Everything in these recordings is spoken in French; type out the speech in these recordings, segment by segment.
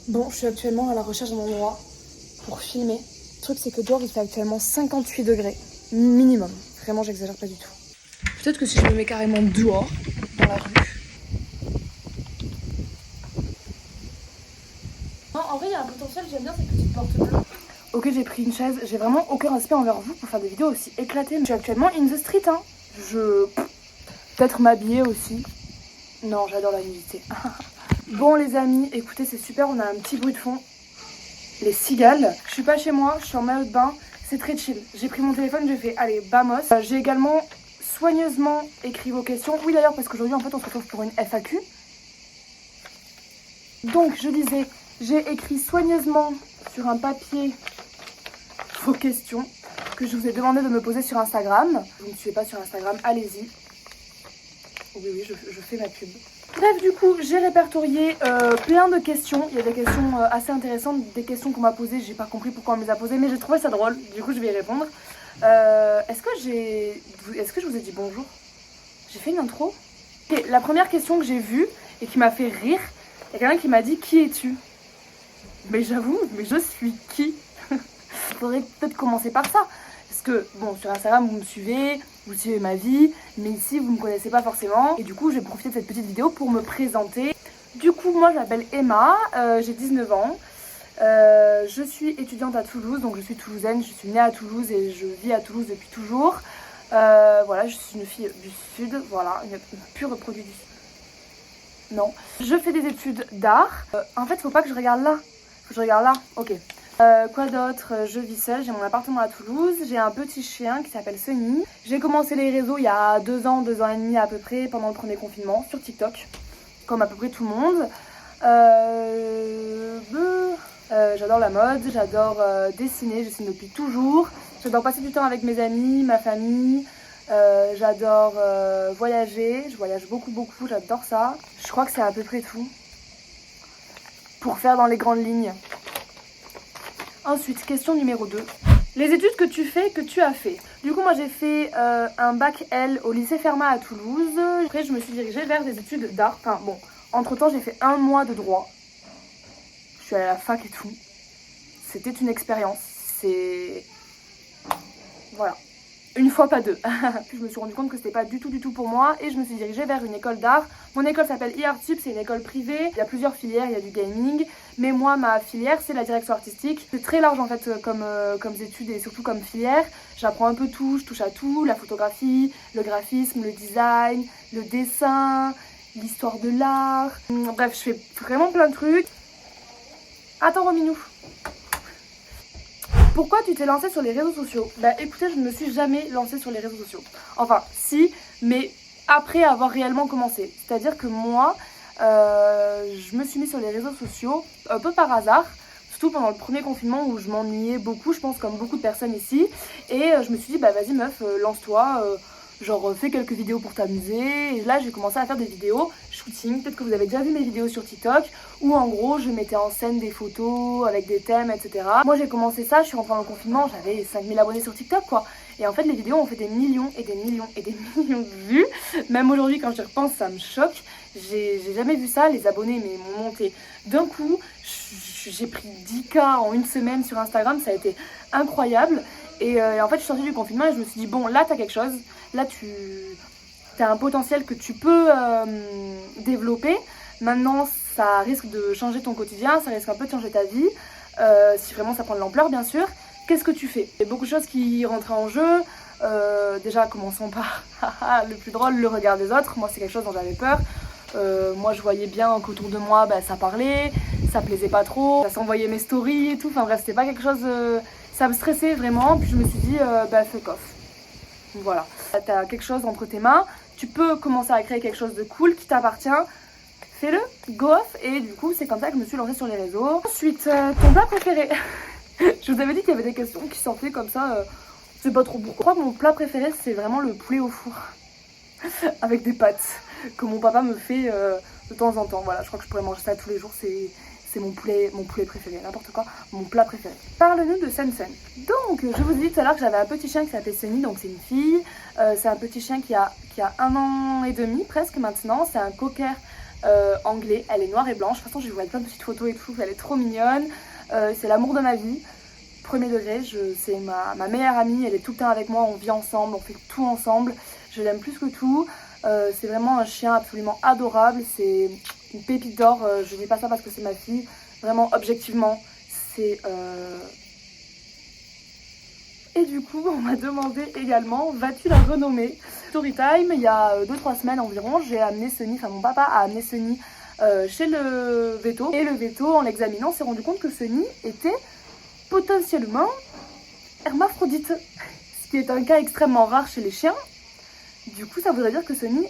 Bon, je suis actuellement à la recherche d'un endroit pour filmer. Le truc, c'est que dehors, il fait actuellement 58 degrés minimum. Vraiment, j'exagère pas du tout. Peut-être que si je me mets carrément dehors, dans la rue. Non, en vrai, il y a un potentiel, j'aime bien cette petite porte bleue. Ok, j'ai pris une chaise. J'ai vraiment aucun respect envers vous pour faire des vidéos aussi éclatées. Je suis actuellement in the street, hein. Peut-être m'habiller aussi. Non, j'adore la nudité. Bon, les amis, écoutez, c'est super. On a un petit bruit de fond. Les cigales. Je suis pas chez moi, je suis en maillot de bain. C'est très chill. J'ai pris mon téléphone, j'ai fait allez, vamos. J'ai également soigneusement écrit vos questions. Oui, d'ailleurs, parce qu'aujourd'hui, en fait, on se retrouve pour une FAQ. Donc, je disais, j'ai écrit soigneusement sur un papier vos questions que je vous ai demandé de me poser sur Instagram. Vous ne me suivez pas sur Instagram, allez-y. Oui, je fais ma pub. Bref, du coup, j'ai répertorié plein de questions. Il y a des questions assez intéressantes, des questions qu'on m'a posées. J'ai pas compris pourquoi on me les a posées, mais j'ai trouvé ça drôle. Du coup, je vais y répondre. Est-ce que je vous ai dit bonjour? J'ai fait une intro. Et la première question que j'ai vue et qui m'a fait rire, il y a quelqu'un qui m'a dit qui es-tu? Mais j'avoue, mais je suis qui? Il faudrait peut-être commencer par ça. Parce que, bon, sur Instagram, vous me suivez, vous suivez ma vie, mais ici, vous ne me connaissez pas forcément. Et du coup, je vais profiter de cette petite vidéo pour me présenter. Du coup, moi, je m'appelle Emma, j'ai 19 ans. Je suis étudiante à Toulouse, donc je suis toulousaine. Je suis née à Toulouse et je vis à Toulouse depuis toujours. Voilà, je suis une fille du Sud, voilà, une pure produit du Sud. Non. Je fais des études d'art. En fait, faut pas que je regarde là. Faut que je regarde là, ok. Quoi d'autre? Je vis seule, j'ai mon appartement à Toulouse, j'ai un petit chien qui s'appelle Sunny. J'ai commencé les réseaux il y a 2 ans et demi à peu près, pendant le premier confinement, sur TikTok, comme à peu près tout le monde. J'adore la mode, j'adore dessiner, je dessine depuis toujours. J'adore passer du temps avec mes amis, ma famille. J'adore voyager, je voyage beaucoup, j'adore ça. Je crois que c'est à peu près tout pour faire dans les grandes lignes. Ensuite, question numéro 2. Les études que tu fais, que tu as fait. Du coup, moi j'ai fait un bac L au lycée Fermat à Toulouse. Après, je me suis dirigée vers des études d'art. Enfin bon, entre-temps, j'ai fait 1 mois de droit. Je suis allée à la fac et tout. C'était une expérience. Voilà. Une fois, pas deux. Puis je me suis rendu compte que c'était pas du tout pour moi et je me suis dirigée vers une école d'art. Mon école s'appelle eArtSup, c'est une école privée. Il y a plusieurs filières, il y a du gaming. Mais moi, ma filière, c'est la direction artistique. C'est très large en fait comme études et surtout comme filière. J'apprends un peu tout, je touche à tout. La photographie, le graphisme, le design, le dessin, l'histoire de l'art. Bref, je fais vraiment plein de trucs. Attends, Rominou. Pourquoi tu t'es lancée sur les réseaux sociaux? Bah écoutez, je ne me suis jamais lancée sur les réseaux sociaux. Enfin, si, mais après avoir réellement commencé. C'est-à-dire que moi, je me suis mise sur les réseaux sociaux un peu par hasard. Surtout pendant le premier confinement où je m'ennuyais beaucoup, je pense comme beaucoup de personnes ici. Et je me suis dit, bah vas-y meuf, lance-toi. Genre fais quelques vidéos pour t'amuser. Et là j'ai commencé à faire des vidéos shooting. Peut-être que vous avez déjà vu mes vidéos sur TikTok où en gros je mettais en scène des photos avec des thèmes, etc. Moi j'ai commencé ça, je suis rentrée dans le confinement, j'avais 5000 abonnés sur TikTok quoi. Et en fait les vidéos ont fait des millions et des millions et des millions de vues. Même aujourd'hui quand je repense ça me choque. J'ai jamais vu ça, les abonnés mais m'ont monté d'un coup. J'ai pris 10K en une semaine sur Instagram, ça a été incroyable. Et en fait je suis sortie du confinement et je me suis dit bon là t'as quelque chose. Là, tu as un potentiel que tu peux développer. Maintenant, ça risque de changer ton quotidien, ça risque un peu de changer ta vie. Si vraiment ça prend de l'ampleur, bien sûr. Qu'est-ce que tu fais? Il y a beaucoup de choses qui rentrent en jeu. Déjà, commençons par le plus drôle, le regard des autres. Moi, c'est quelque chose dont j'avais peur. Moi, je voyais bien qu'autour de moi, bah, ça parlait, ça plaisait pas trop. Ça s'envoyait mes stories et tout. Enfin bref, c'était pas quelque chose... ça me stressait vraiment. Puis je me suis dit, bah, fuck off. Voilà, tu as quelque chose entre tes mains, tu peux commencer à créer quelque chose de cool qui t'appartient, fais-le, go off. Et du coup c'est comme ça que je me suis lancée sur les réseaux. Ensuite, ton plat préféré. Je vous avais dit qu'il y avait des questions qui sortaient comme ça, je sais pas trop pourquoi. Je crois que mon plat préféré c'est vraiment le poulet au four avec des pâtes que mon papa me fait de temps en temps. Voilà, je crois que je pourrais manger ça tous les jours, c'est mon poulet préféré, n'importe quoi, mon plat préféré. Parle-nous de Sun. Donc, je vous ai dit tout à l'heure que j'avais un petit chien qui s'appelait Sunny, donc c'est une fille. C'est un petit chien qui a 1 an et demi presque maintenant. C'est un cocker anglais. Elle est noire et blanche. De toute façon, je vais vous mettre plein de petites photos et tout. Elle est trop mignonne. C'est l'amour de ma vie. Premier degré, c'est ma meilleure amie. Elle est tout le temps avec moi. On vit ensemble, on fait tout ensemble. Je l'aime plus que tout. C'est vraiment un chien absolument adorable. C'est une pépite d'or. Je dis pas ça parce que c'est ma fille. Vraiment, objectivement, c'est... Et du coup, on m'a demandé également, vas-tu la renommer? Storytime, il y a 2-3 semaines environ, j'ai amené Sunny, enfin mon papa a amené Sunny chez le veto. Et le veto, en l'examinant, s'est rendu compte que Sunny était potentiellement hermaphrodite. Ce qui est un cas extrêmement rare chez les chiens. Du coup, ça voudrait dire que Sunny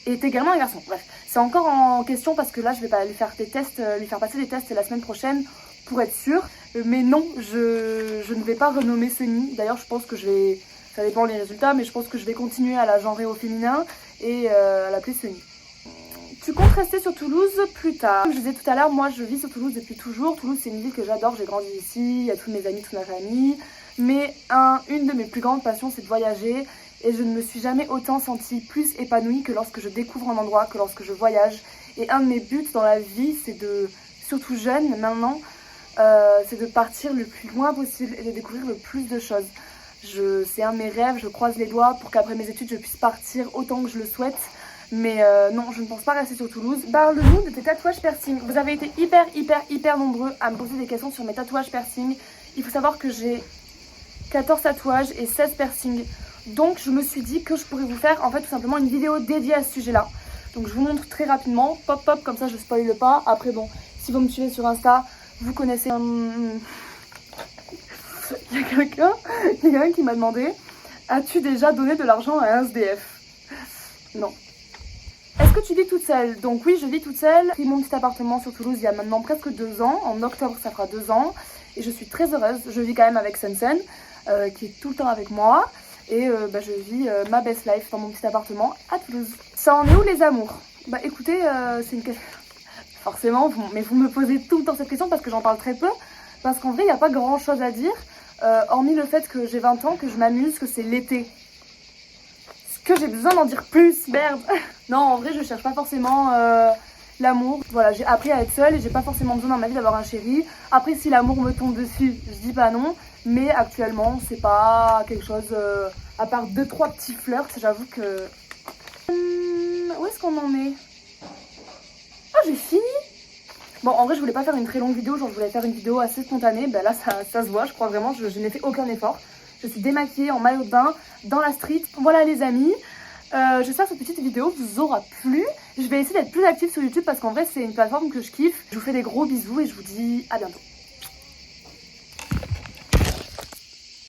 est également un garçon. Bref, c'est encore en question parce que là, je vais pas lui faire des tests, lui faire passer des tests la semaine prochaine pour être sûre. Mais non, je ne vais pas renommer Sunny. D'ailleurs, je pense que je vais... Ça dépend les résultats, mais je pense que je vais continuer à la genrer au féminin et à l'appeler Sunny. Tu comptes rester sur Toulouse plus tard? Comme je disais tout à l'heure, moi je vis sur Toulouse depuis toujours. Toulouse, c'est une ville que j'adore, j'ai grandi ici, il y a tous mes amis, toute ma famille. Mais une de mes plus grandes passions, c'est de voyager. Et je ne me suis jamais autant sentie plus épanouie que lorsque je découvre un endroit, que lorsque je voyage. Et un de mes buts dans la vie, c'est de, surtout jeune maintenant, c'est de partir le plus loin possible et de découvrir le plus de choses. C'est un de mes rêves, je croise les doigts pour qu'après mes études je puisse partir autant que je le souhaite. Mais non, je ne pense pas rester sur Toulouse. Parle-nous de tes tatouages piercing. Vous avez été hyper nombreux à me poser des questions sur mes tatouages piercing. Il faut savoir que j'ai 14 tatouages et 16 piercings. Donc je me suis dit que je pourrais vous faire en fait tout simplement une vidéo dédiée à ce sujet-là. Donc je vous montre très rapidement, pop comme ça je spoile pas. Après bon, si vous me suivez sur Insta, vous connaissez... Il y a quelqu'un qui m'a demandé, as-tu déjà donné de l'argent à un SDF? Non. Est-ce que tu vis toute seule? Donc oui, je vis toute seule. J'ai pris mon petit appartement sur Toulouse il y a maintenant presque 2 ans. En octobre, ça fera 2 ans. Et je suis très heureuse. Je vis quand même avec Sun, qui est tout le temps avec moi. Et je vis ma best life dans mon petit appartement à Toulouse. Ça en est où les amours? Bah écoutez, c'est une question... Forcément, vous me posez tout le temps cette question parce que j'en parle très peu. Parce qu'en vrai, il n'y a pas grand chose à dire. Hormis le fait que j'ai 20 ans, que je m'amuse, que c'est l'été. Est-ce que j'ai besoin d'en dire plus? Merde. Non, en vrai, je cherche pas forcément l'amour. Voilà, j'ai appris à être seule et j'ai pas forcément besoin dans ma vie d'avoir un chéri. Après, si l'amour me tombe dessus, je dis pas non. Mais actuellement, c'est pas quelque chose... à part 2-3 petits flirts, j'avoue que... où est-ce qu'on en est? Ah, j'ai fini. Bon, en vrai, je voulais pas faire une très longue vidéo, genre je voulais faire une vidéo assez spontanée. Ben là, ça se voit, je crois vraiment, je n'ai fait aucun effort. Je suis démaquillée en maillot de bain, dans la street. Voilà les amis, j'espère que cette petite vidéo vous aura plu. Je vais essayer d'être plus active sur YouTube parce qu'en vrai, c'est une plateforme que je kiffe. Je vous fais des gros bisous et je vous dis à bientôt.